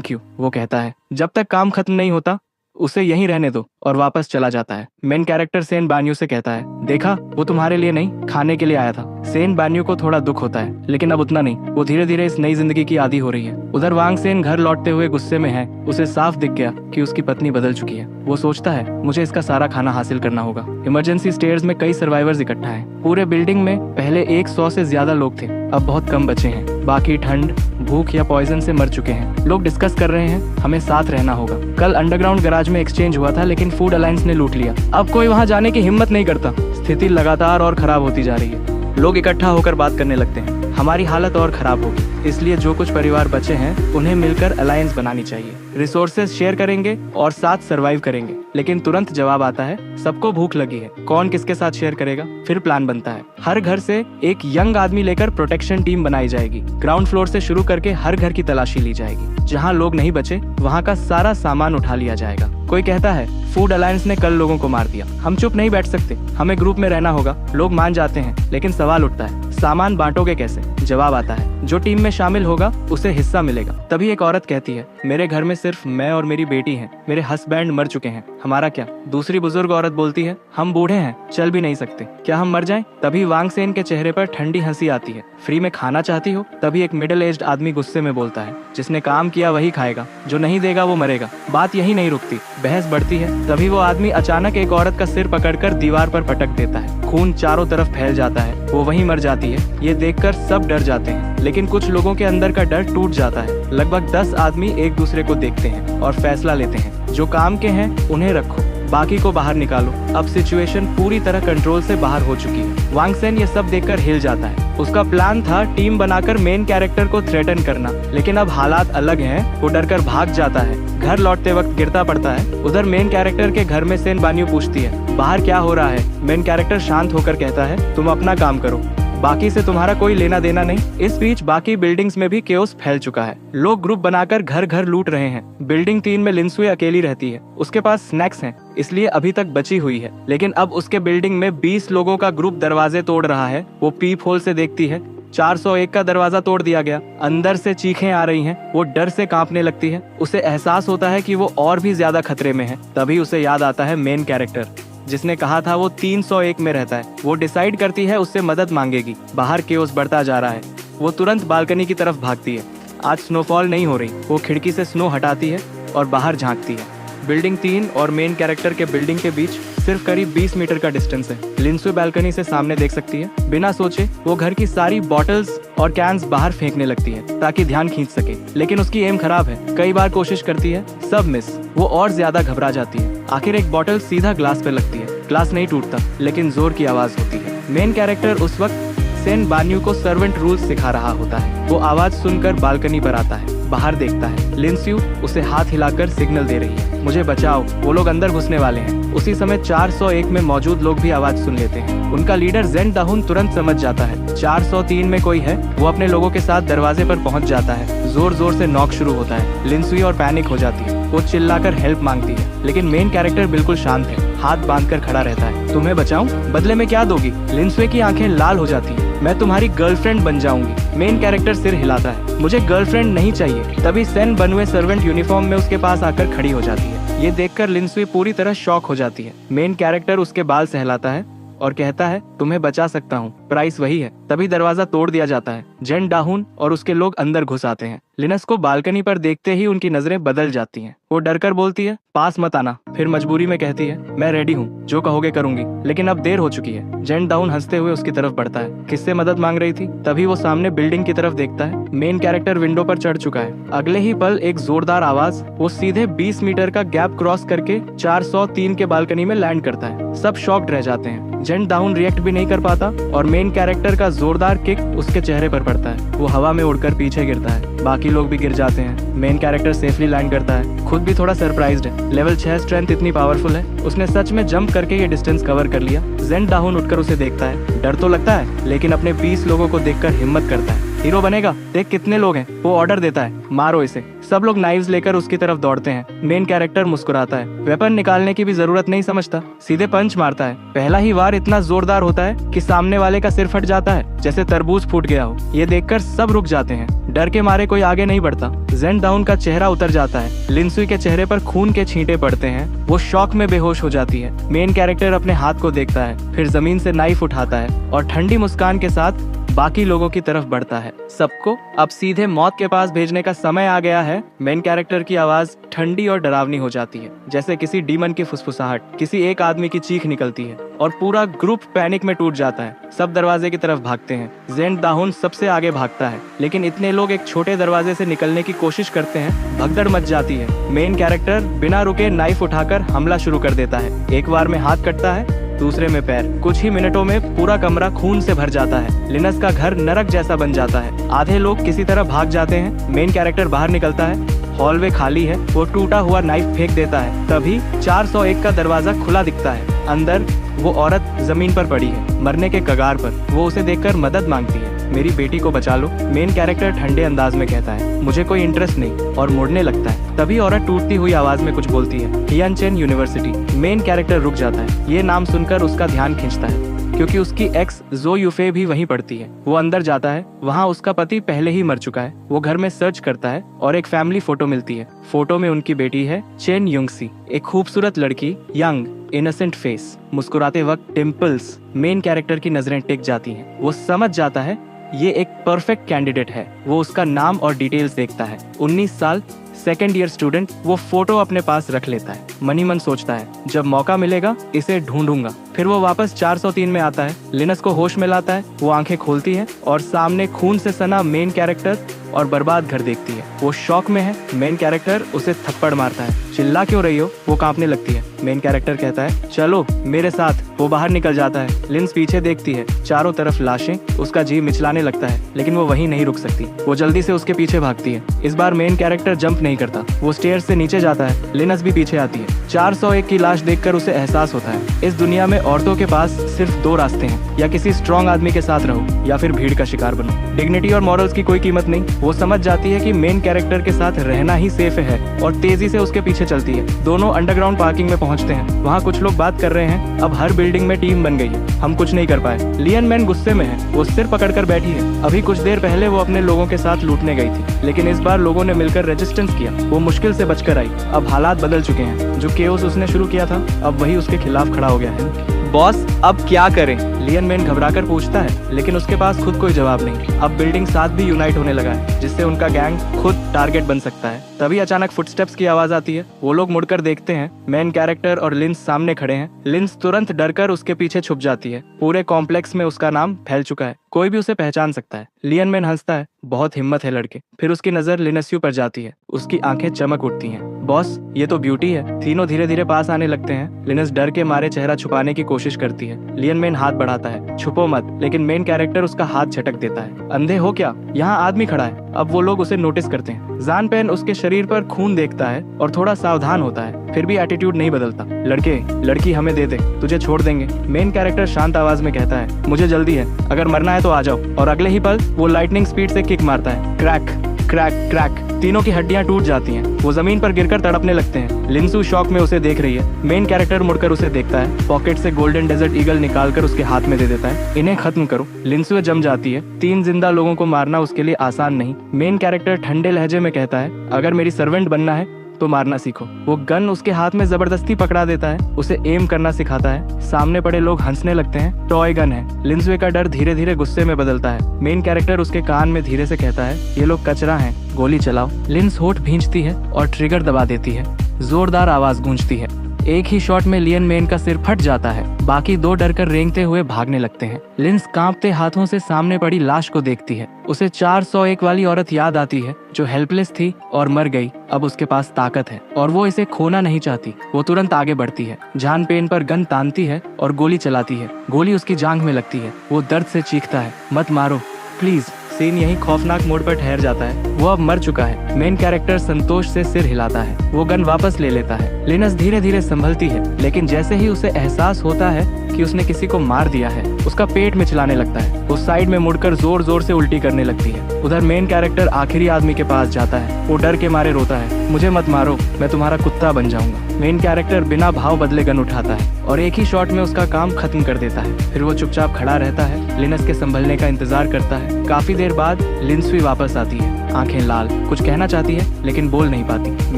यू वो कहता है। जब तक काम खत्म नहीं होता उसे यहीं रहने दो और वापस चला जाता है। मेन कैरेक्टर सेन बान्यू से कहता है देखा, वो तुम्हारे लिए नहीं खाने के लिए आया था। सेन बान्यू को थोड़ा दुख होता है, लेकिन अब उतना नहीं। वो धीरे धीरे इस नई जिंदगी की आदी हो रही है। उधर वांग सेन घर लौटते हुए गुस्से में है। उसे साफ दिख गया कि उसकी पत्नी बदल चुकी है। वो सोचता है मुझे इसका सारा खाना हासिल करना होगा। इमरजेंसी स्टेयर्स में कई सर्वाइवर्स इकट्ठा हैं। पूरे बिल्डिंग में पहले 100 से ज्यादा लोग थे, अब बहुत कम बचे हैं। बाकी ठंड, भूख या पॉइजन से मर चुके हैं। लोग डिस्कस कर रहे हैं हमें साथ रहना होगा। कल अंडरग्राउंड गैराज में एक्सचेंज हुआ था, लेकिन फूड अलायंस ने लूट लिया। अब कोई वहां जाने की हिम्मत नहीं करता। स्थिति लगातार और खराब होती जा रही है। लोग इकट्ठा होकर बात करने लगते हैं हमारी हालत और खराब होगी, इसलिए जो कुछ परिवार बचे हैं उन्हें मिलकर अलायंस बनानी चाहिए। रिसोर्सेज शेयर करेंगे और साथ सरवाइव करेंगे। लेकिन तुरंत जवाब आता है सबको भूख लगी है, कौन किसके साथ शेयर करेगा। फिर प्लान बनता है हर घर से एक यंग आदमी लेकर प्रोटेक्शन टीम बनाई जाएगी। ग्राउंड फ्लोर से शुरू करके हर घर की तलाशी ली जाएगी। जहाँ लोग नहीं बचे वहाँ का सारा सामान उठा लिया जाएगा। कोई कहता है फूड अलायंस ने कल लोगों को मार दिया, हम चुप नहीं बैठ सकते, हमें ग्रुप में रहना होगा। लोग मान जाते हैं, लेकिन सवाल उठता है सामान बांटोगे कैसे। जवाब आता है जो टीम में शामिल होगा उसे हिस्सा मिलेगा। तभी एक औरत कहती है मेरे घर में सिर्फ मैं और मेरी बेटी हैं, मेरे हस्बैंड मर चुके हैं, हमारा क्या। दूसरी बुजुर्ग औरत बोलती है हम बूढ़े हैं, चल भी नहीं सकते, क्या हम मर जाएं। तभी वांग सेन के चेहरे पर ठंडी हंसी आती है। फ्री में खाना चाहती हो। तभी एक मिडिल एज्ड आदमी गुस्से में बोलता है जिसने काम किया वही खाएगा, जो नहीं देगा वो मरेगा। बात यही नहीं रुकती, बहस बढ़ती है। तभी वो आदमी अचानक एक औरत का सिर पकड़कर दीवार पर पटक देता है। खून चारों तरफ फैल जाता है, वो वहीं मर जाती है। ये देखकर सब डर जाते हैं, लेकिन कुछ लोगों के अंदर का डर टूट जाता है। लगभग 10 आदमी एक दूसरे को देखते हैं और फैसला लेते हैं जो काम के हैं उन्हें रखो, बाकी को बाहर निकालो। अब सिचुएशन पूरी तरह कंट्रोल से बाहर हो चुकी है। वांग सेन ये सब देखकर हिल जाता है। उसका प्लान था टीम बनाकर मेन कैरेक्टर को थ्रेटन करना, लेकिन अब हालात अलग हैं। वो डरकर भाग जाता है, घर लौटते वक्त गिरता पड़ता है। उधर मेन कैरेक्टर के घर में सेन बान्यू पूछती है बाहर क्या हो रहा है। मेन कैरेक्टर शांत होकर कहता है तुम अपना काम करो, बाकी से तुम्हारा कोई लेना देना नहीं। इस बीच बाकी बिल्डिंग्स में भी केओस फैल चुका है। लोग ग्रुप बनाकर घर घर लूट रहे हैं। बिल्डिंग 3 में लिनसुए अकेली रहती है। उसके पास स्नैक्स हैं, इसलिए अभी तक बची हुई है। लेकिन अब उसके बिल्डिंग में 20 लोगों का ग्रुप दरवाजे तोड़ रहा है। वो पीप होल से देखती है 401 का दरवाजा तोड़ दिया गया। अंदर से चीखें आ रही हैं। वो डर से कांपने लगती है। उसे एहसास होता है कि वो और भी ज्यादा खतरे में है। तभी उसे याद आता है मेन कैरेक्टर जिसने कहा था वो 301 में रहता है। वो डिसाइड करती है उससे मदद मांगेगी। बाहर केओस बढ़ता जा रहा है। वो तुरंत बालकनी की तरफ भागती है। आज स्नोफॉल नहीं हो रही। वो खिड़की से स्नो हटाती है और बाहर झांकती है। बिल्डिंग 3 और मेन कैरेक्टर के बिल्डिंग के बीच सिर्फ करीब 20 मीटर का डिस्टेंस है। लिनसुए बालकनी से सामने देख सकती है। बिना सोचे वो घर की सारी बॉटल्स और कैंस बाहर फेंकने लगती है ताकि ध्यान खींच सके, लेकिन उसकी एम खराब है। कई बार कोशिश करती है, सब मिस। वो और ज्यादा घबरा जाती है। आखिर एक बॉटल सीधा ग्लास पे लगती है। ग्लास नहीं टूटता, लेकिन जोर की आवाज होती है। मेन कैरेक्टर उस वक्त सेन बान्यू को सर्वेंट रूल्स सिखा रहा होता है। वो आवाज सुनकर बालकनी पर आता है, बाहर देखता है। लिनस्यू उसे हाथ हिलाकर सिग्नल दे रही है, मुझे बचाओ, वो लोग अंदर घुसने वाले हैं। उसी समय 401 में मौजूद लोग भी आवाज सुन लेते हैं। उनका लीडर जेन दाहुन तुरंत समझ जाता है 403 में कोई है। वो अपने लोगों के साथ दरवाजे पर पहुंच जाता है। जोर जोर से नॉक शुरू होता है। लिनस्यू और पैनिक हो जाती है। वो चिल्लाकर हेल्प मांगती है, लेकिन मेन कैरेक्टर बिल्कुल शांत है, हाथ बांधकर खड़ा रहता है। तुम्हें बचाऊं? बदले में क्या दोगी? लिनस्वे की आंखें लाल हो जाती है। मैं तुम्हारी गर्लफ्रेंड बन जाऊंगी। मेन कैरेक्टर सिर हिलाता है, मुझे गर्लफ्रेंड नहीं चाहिए। तभी सेन बनवे सर्वेंट यूनिफॉर्म में उसके पास आकर खड़ी हो जाती है। ये देखकर लिनस्वे पूरी तरह शॉक हो जाती है। मेन कैरेक्टर उसके बाल सहलाता है और कहता है तुम्हें बचा सकता हूँ, प्राइस वही है। तभी दरवाजा तोड़ दिया जाता है। जेन दाहुन और उसके लोग अंदर घुस आते हैं। लिनस को बालकनी पर देखते ही उनकी नजरें बदल जाती हैं। वो डरकर बोलती है पास मत आना। फिर मजबूरी में कहती है मैं रेडी हूँ, जो कहोगे करूंगी। लेकिन अब देर हो चुकी है। जेन दाहुन हंसते हुए उसकी तरफ बढ़ता है। किससे मदद मांग रही थी? तभी वो सामने बिल्डिंग की तरफ देखता है। मेन कैरेक्टर विंडो पर चढ़ चुका है। अगले ही पल एक जोरदार आवाज वो सीधे 20 मीटर का गैप क्रॉस करके 403 के बालकनी में लैंड करता है। सब शॉक्ड रह जाते हैं। जेन दाहुन रिएक्ट भी नहीं कर पाता और मेन कैरेक्टर का जोरदार किक उसके चेहरे पर पड़ता है। वो हवा में उड़कर पीछे गिरता है। बाकी लोग भी गिर जाते हैं। मेन कैरेक्टर सेफली लैंड करता है, खुद भी थोड़ा सरप्राइज्ड है। लेवल 6 स्ट्रेंथ इतनी पावरफुल है, उसने सच में जंप करके ये डिस्टेंस कवर कर लिया। जेन दाहुन उठकर उसे देखता है, डर तो लगता है लेकिन अपने 20 लोगों को देखकर हिम्मत करता है। हीरो बनेगा, देख कितने लोग हैं। वो ऑर्डर देता है, मारो इसे। सब लोग नाइव्स लेकर उसकी तरफ दौड़ते हैं। मेन कैरेक्टर मुस्कुराता है, वेपन निकालने की भी जरूरत नहीं समझता, सीधे पंच मारता है। पहला ही वार इतना जोरदार होता है कि सामने वाले का सिर फट जाता है, जैसे तरबूज फूट गया हो। ये देखकर सब रुक जाते हैं, डर के मारे कोई आगे नहीं बढ़ता। जेन दाउन का चेहरा उतर जाता है, लिनसुई के चेहरे पर खून के छींटे पड़ते हैं, वो शॉक में बेहोश हो जाती है। मेन कैरेक्टर अपने हाथ को देखता है, फिर जमीन से नाइफ उठाता है और ठंडी मुस्कान के साथ बाकी लोगों की तरफ बढ़ता है। सबको अब सीधे मौत के पास भेजने का समय आ गया है। मेन कैरेक्टर की आवाज ठंडी और डरावनी हो जाती है, जैसे किसी डीमन की फुसफुसाहट। किसी एक आदमी की चीख निकलती है और पूरा ग्रुप पैनिक में टूट जाता है। सब दरवाजे की तरफ भागते हैं। जेन दाहुन सबसे आगे भागता है, लेकिन इतने लोग एक छोटे दरवाजे से निकलने की कोशिश करते हैं, भगदड़ मच जाती है। मेन कैरेक्टर बिना रुके नाइफ उठाकर हमला शुरू कर देता है। एक बार में हाथ कटता है, दूसरे में पैर। कुछ ही मिनटों में पूरा कमरा खून से भर जाता है। लिनस का घर नरक जैसा बन जाता है। आधे लोग किसी तरह भाग जाते हैं। मेन कैरेक्टर बाहर निकलता है, हॉलवे खाली है। वो टूटा हुआ नाइफ फेंक देता है, तभी 401 का दरवाजा खुला दिखता है। अंदर वो औरत जमीन पर पड़ी है, मरने के कगार पर। वो उसे देखकर मदद मांगती है, मेरी बेटी को बचा लो। मेन कैरेक्टर ठंडे अंदाज में कहता है, मुझे कोई इंटरेस्ट नहीं, और मुड़ने लगता है। तभी औरत टूटती हुई आवाज में कुछ बोलती है, हियनचेन यूनिवर्सिटी। मेन कैरेक्टर रुक जाता है, ये नाम सुनकर उसका ध्यान खींचता है, क्योंकि उसकी एक्स जो यूफे भी वहीं पढ़ती है। वो अंदर जाता है, वहाँ उसका पति पहले ही मर चुका है। वो घर में सर्च करता है और एक फैमिली फोटो मिलती है। फोटो में उनकी बेटी है चेन युंगसी, एक खूबसूरत लड़की, यंग इनोसेंट फेस, मुस्कुराते वक्त टिम्पल्स। मेन कैरेक्टर की नजरें टिक जाती हैं। वो समझ जाता है ये एक परफेक्ट कैंडिडेट है। वो उसका नाम और डिटेल्स देखता है, 19 साल, सेकेंड ईयर स्टूडेंट। वो फोटो अपने पास रख लेता है, मनी मन सोचता है, जब मौका मिलेगा इसे ढूंढूंगा। फिर वो वापस 403 में आता है, लिनस को होश में लाता है। वो आंखें खोलती है और सामने खून से सना मेन कैरेक्टर और बर्बाद घर देखती है। वो शॉक में है। मेन कैरेक्टर उसे थप्पड़ मारता है, चिल्ला क्यों रही हो? वो कांपने लगती है। मेन कैरेक्टर कहता है, चलो मेरे साथ। वो बाहर निकल जाता है। लिंस पीछे देखती है, चारों तरफ लाशें। उसका जी मिचलाने लगता है, लेकिन वो वहीं नहीं रुक सकती। वो जल्दी से उसके पीछे भागती है। इस बार मेन कैरेक्टर जंप नहीं करता, वो स्टेयर्स से नीचे जाता है। लिनस भी पीछे आती है। 401 की लाश देखकर उसे एहसास होता है, इस दुनिया में औरतों के पास सिर्फ 2 रास्ते हैं, या किसी स्ट्रॉन्ग आदमी के साथ रहो या फिर भीड़ का शिकार बनो। डिग्निटी और मॉरल्स की कोई कीमत नहीं। वो समझ जाती है कि मेन कैरेक्टर के साथ रहना ही सेफ है और तेजी से उसके पीछे चलती है। दोनों अंडरग्राउंड पार्किंग में पहुंचते हैं। वहाँ कुछ लोग बात कर रहे हैं, अब हर बिल्डिंग में टीम बन गई है, हम कुछ नहीं कर पाए। लियन मैन गुस्से में है, वो सिर पकड़कर बैठी है। अभी कुछ देर पहले वो अपने लोगों के साथ लूटने गई थी, लेकिन इस बार लोगों ने मिलकर रेजिस्टेंस किया। वो मुश्किल से बचकर आई। अब हालात बदल चुके हैं, जो केओस उसने शुरू किया था अब वही उसके खिलाफ खड़ा हो गया है। बॉस अब क्या करें? लियन मैन घबराकर पूछता है, लेकिन उसके पास खुद कोई जवाब नहीं। अब बिल्डिंग 7 भी यूनाइट होने लगा है, जिससे उनका गैंग खुद टारगेट बन सकता है। तभी अचानक फुटस्टेप्स की आवाज आती है। वो लोग मुड़कर देखते हैं, मेन कैरेक्टर और लिंस सामने खड़े हैं। लिंस तुरंत डरकर उसके पीछे छुप जाती है। पूरे कॉम्प्लेक्स में उसका नाम फैल चुका है, कोई भी उसे पहचान सकता है। लियन मैन हंसता है, बहुत हिम्मत है लड़के। फिर उसकी नजर लिनस्यू पर जाती है, उसकी आंखें चमक उठती हैं। बॉस ये तो ब्यूटी है। तीनों धीरे धीरे पास आने लगते हैं। लिनस डर के मारे चेहरा छुपाने की कोशिश करती है। लियन मैन हाथ बढ़ाता है, छुपो मत, लेकिन मेन कैरेक्टर उसका हाथ झटक देता है। अंधे हो क्या? यहाँ आदमी खड़ा है। अब वो लोग उसे नोटिस करते हैं। जान पेन उसके शरीर पर खून देखता है और थोड़ा सावधान होता है, फिर भी एटीट्यूड नहीं बदलता। लड़के लड़की हमें दे दे, तुझे छोड़ देंगे। मेन कैरेक्टर शांत आवाज में कहता है, मुझे जल्दी है, अगर मरना है तो आ जाओ। और अगले ही पल वो लाइटनिंग स्पीड से किक मारता है। क्रैक क्रैक क्रैक, तीनों की हड्डियां टूट जाती हैं। वो जमीन पर गिरकर तड़पने लगते हैं। लिंसू शॉक में उसे देख रही है। मेन कैरेक्टर मुड़कर उसे देखता है, पॉकेट से गोल्डन डेजर्ट ईगल निकालकर उसके हाथ में दे देता है। इन्हें खत्म करो। लिंसू जम जाती है। 3 जिंदा लोगों को मारना उसके लिए आसान नहीं। मेन कैरेक्टर ठंडे लहजे में कहता है, अगर मेरी सर्वेंट बनना है तो मारना सीखो। वो गन उसके हाथ में जबरदस्ती पकड़ा देता है, उसे एम करना सिखाता है। सामने पड़े लोग हंसने लगते हैं। टॉय गन है। लिंसवे का डर धीरे धीरे गुस्से में बदलता है। मेन कैरेक्टर उसके कान में धीरे से कहता है, ये लोग कचरा हैं, गोली चलाओ। लिंस होठ भींचती है और ट्रिगर दबा देती है। जोरदार आवाज गूंजती है। एक ही शॉट में लियन मैन का सिर फट जाता है। बाकी 2 डरकर रेंगते हुए भागने लगते हैं। लिंस कांपते हाथों से सामने पड़ी लाश को देखती है। उसे 401 वाली औरत याद आती है, जो हेल्पलेस थी और मर गई। अब उसके पास ताकत है और वो इसे खोना नहीं चाहती। वो तुरंत आगे बढ़ती है, जान पेन पर गन तानती है और गोली चलाती है। गोली उसकी जांघ में लगती है। वो दर्द से चीखता है, मत मारो प्लीज, सीन यही खौफनाक मोड़ पर ठहर जाता है। वो अब मर चुका है। मेन कैरेक्टर संतोष से सिर हिलाता है। वो गन वापस ले लेता है। लिनस धीरे धीरे संभलती है, लेकिन जैसे ही उसे एहसास होता है कि उसने किसी को मार दिया है, उसका पेट मिचलाने लगता है। वो साइड में मुड़कर जोर जोर से उल्टी करने लगती है। उधर मेन कैरेक्टर आखिरी आदमी के पास जाता है। वो डर के मारे रोता है, मुझे मत मारो, मैं तुम्हारा कुत्ता बन जाऊंगा। मेन कैरेक्टर बिना भाव बदले गन उठाता है और एक ही शॉट में उसका काम खत्म कर देता है। फिर वो चुपचाप खड़ा रहता है, लिनस के संभलने का इंतजार करता है। काफी देर बाद लिनसुई वापस आती है, आंखें लाल, कुछ कहना चाहती है लेकिन बोल नहीं पाती।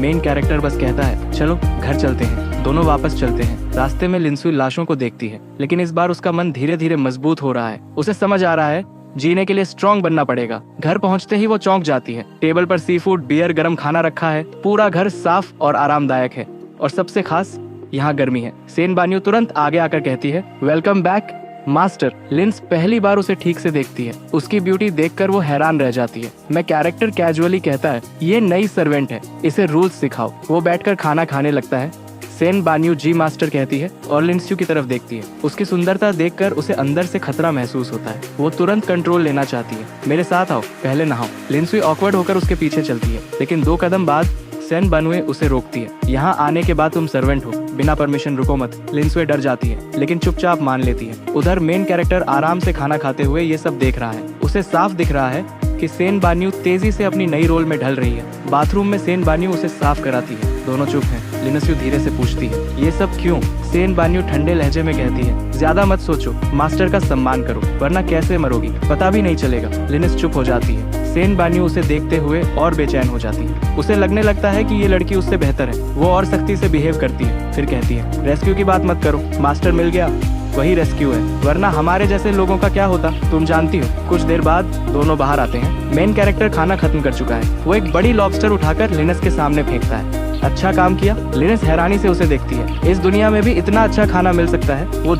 मेन कैरेक्टर बस कहता है, चलो घर चलते हैं। दोनों वापस चलते हैं। रास्ते में लिनसुई लाशों को देखती है, लेकिन इस बार उसका मन धीरे धीरे मजबूत हो रहा है। उसे समझ आ रहा है जीने के लिए स्ट्रॉन्ग बनना पड़ेगा। घर पहुंचते ही वो चौंक जाती है। टेबल पर सी फूड, बियर, गरम खाना रखा है। पूरा घर साफ और आरामदायक है और सबसे खास यहाँ गर्मी है। सेन बान्यू तुरंत आगे आकर कहती है, वेलकम बैक मास्टर। लिंस पहली बार उसे ठीक से देखती है। उसकी ब्यूटी देखकर वो हैरान रह जाती है। मैं कैरेक्टर कैजुअली कहता है, ये नई सर्वेंट है, इसे रूल्स सिखाओ। वो बैठकर खाना खाने लगता है। सेन बान्यू जी मास्टर कहती है और लिंसयू की तरफ देखती है। उसकी सुंदरता देखकर उसे अंदर से खतरा महसूस होता है। वो तुरंत कंट्रोल लेना चाहती है। मेरे साथ आओ, पहले नहाओ। लिंसयू ऑकवर्ड होकर उसके पीछे चलती है, लेकिन 2 कदम बाद सेन बानुए उसे रोकती है। यहाँ आने के बाद तुम सर्वेंट हो, बिना परमिशन रुको मत। लिंसुए डर जाती है, लेकिन चुपचाप मान लेती है। उधर मेन कैरेक्टर आराम से खाना खाते हुए ये सब देख रहा है। उसे साफ दिख रहा है कि सेन बान्यू तेजी से अपनी नई रोल में ढल रही है। बाथरूम में सेन बान्यू उसे साफ कराती है। दोनों चुप हैं। लिनसयू धीरे से पूछती है, ये सब क्यों? सेन बान्यू ठंडे लहजे में कहती है, ज्यादा मत सोचो, मास्टर का सम्मान करो, वरना कैसे मरोगी पता भी नहीं चलेगा। लिनस चुप हो जाती है। सेन बान्यू उसे देखते हुए और बेचैन हो जाती है। उसे लगने लगता है कि ये लड़की उससे बेहतर है। वो और सख्ती से बिहेव करती है। फिर कहती है, रेस्क्यू की बात मत करो, मास्टर मिल गया वही रेस्क्यू है, वरना हमारे जैसे लोगों का क्या होता तुम जानती हो। कुछ देर बाद दोनों बाहर आते हैं। मेन कैरेक्टर खाना खत्म कर चुका है। वो एक बड़ी लॉबस्टर उठाकर लिनस के सामने फेंकता है। अच्छा काम किया। लिनस हैरानी से उसे देखती है। इस दुनिया में भी इतना अच्छा खाना मिल सकता है। वो